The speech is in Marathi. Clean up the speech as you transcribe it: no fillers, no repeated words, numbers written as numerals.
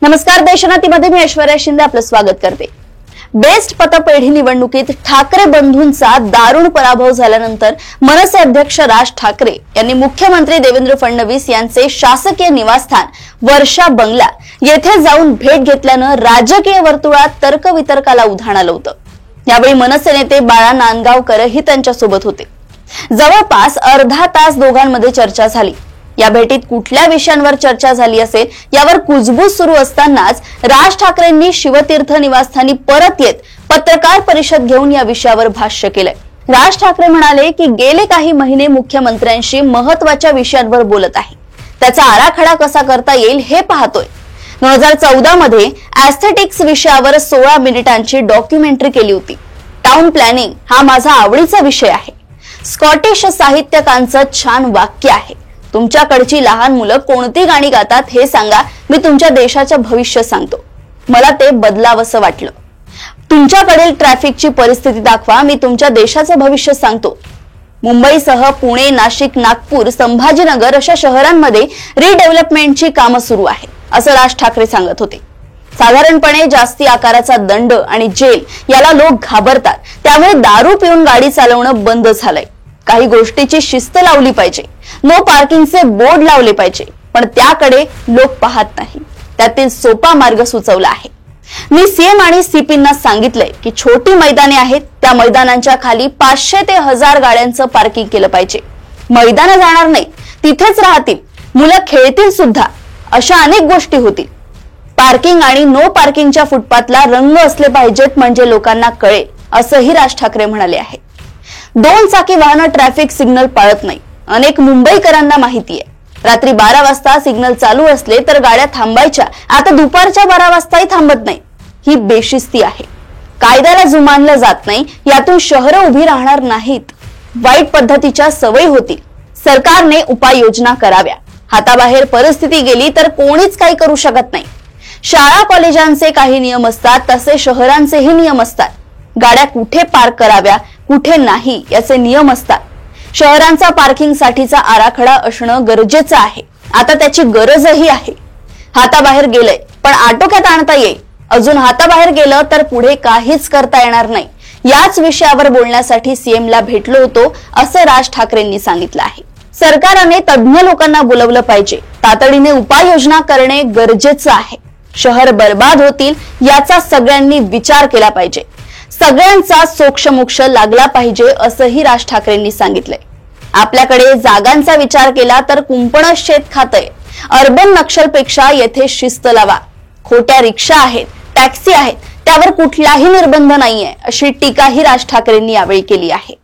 नमस्कार, देशनातीमध्ये मी ऐश्वर्या शिंदे आपलं स्वागत करते। बेस्ट पतपेढी निवडणुकीत ठाकरे बंधूंचा दारुण पराभव झाल्यानंतर मनसे अध्यक्ष राज ठाकरे यांनी मुख्यमंत्री देवेंद्र फडणवीस यांचे शासकीय निवासस्थान वर्षा बंगला येथे जाऊन भेट घेतल्यानं राजकीय वर्तुळात तर्कवितर्काला उधाण आलं होतं। यावेळी मनसे नेते बाळा नांदगावकरही त्यांच्यासोबत होते। जवळपास अर्धा तास दोघांमध्ये चर्चा झाली। या भेटीत कुठल्या विषयांवर चर्चा झाली असेल यावर कुजबूज सुरू असतानाच राज ठाकरेंनी शिवतीर्थ निवासस्थानी परत येत पत्रकार परिषद घेऊन या विषयावर भाष्य केलंय। राज ठाकरे म्हणाले की गेले काही महिने मुख्यमंत्र्यांशी महत्त्वाच्या विषयांवर बोलत आहे, त्याचा आराखडा कसा करता येईल हे पाहतोय। 2014 मध्ये एस्थेटिक्स विषयावर 16 मिनिटांची डॉक्युमेंटरी केली होती। टाउन प्लॅनिंग हा माझा आवडीचा विषय आहे। स्कॉटिश साहित्यकांचं छान वाक्य आहे, तुमच्याकडची लहान मुलं कोणती गाणी गातात हे सांगा, मी तुमच्या देशाचं भविष्य सांगतो। मला ते बदलावंसं वाटलं। तुमच्याकडील ट्रॅफिकची परिस्थिती दाखवा, मी तुमच्या देशाचं भविष्य सांगतो। मुंबईसह पुणे, नाशिक, नागपूर, संभाजीनगर अशा शहरांमध्ये रिडेव्हलपमेंटची कामं सुरू आहे, असं राज ठाकरे सांगत होते। साधारणपणे जास्ती आकाराचा दंड आणि जेल याला लोक घाबरतात, त्यामुळे दारू पिऊन गाडी चालवणं बंद झालंय। काही गोष्टीची शिस्त लावली पाहिजे, नो पार्किंगचे बोर्ड लावले पाहिजे, पण त्याकडे लोक पाहत नाही। त्यातील सोपा मार्ग सुचवला आहे। मी सीएम आणि सीपींना सांगितलंय की छोटी मैदाने आहेत, त्या मैदानांच्या खाली 500 ते 1000 गाड्यांचं पार्किंग केलं पाहिजे। मैदानं जाणार नाही, तिथेच राहतील, मुलं खेळतील सुद्धा, अशा अनेक गोष्टी होतील। पार्किंग आणि नो पार्किंगच्या फुटपाथला रंग असले पाहिजेत, म्हणजे लोकांना कळेल, असंही राज ठाकरे म्हणाले आहे। 2 चाकी वाहनं ट्रॅफिक सिग्नल पाळत नाही, अनेक मुंबईकरांना माहिती आहे। रात्री 12 वाजता सिग्नल चालू असले तर गाड्या थांबायच्या, आता दुपारच्या 12 वाजताही थांबत नाही। ही बेशिस्ती आहे, कायद्याला जुमानलं जात नाही, यातून शहरं उभी राहणार नाहीत, वाईट पद्धतीच्या सवयी होतील। सरकारने उपाययोजना कराव्या, हाताबाहेर परिस्थिती गेली तर कोणीच काही करू शकत नाही। शाळा कॉलेजांचे काही नियम असतात, तसे शहरांचेही नियम असतात। गाड्या कुठे पार्क कराव्या, कुठे नाही याचे नियम असतात। शहरांचा पार्किंगसाठीचा आराखडा असणं गरजेचं आहे, आता त्याची गरजही आहे। हाताबाहेर गेलंय पण आटोक्यात आणता येईल, अजून हाताबाहेर गेलं तर पुढे काहीच करता येणार नाही। याच विषयावर बोलण्यासाठी सीएमला भेटलो होतो, असं राज ठाकरेंनी सांगितलं आहे। सरकारने तज्ञ लोकांना बोलवलं पाहिजे, तातडीने उपाययोजना करणे गरजेचं आहे। शहर बर्बाद होतील याचा सगळ्यांनी विचार केला पाहिजे, सगळ्यांचा सोक्षमोक्ष लागला पाहिजे, असंही राज ठाकरेंनी सांगितलंय। आपल्याकडे जागांचा विचार केला तर कुंपणच शेत खातंय। अर्बन नक्षलपेक्षा येथे शिस्त लावा। खोट्या रिक्षा आहेत, टॅक्सी आहेत, त्यावर कुठलाही निर्बंध नाहीये, अशी टीकाही राज ठाकरेंनी यावेळी केली आहे।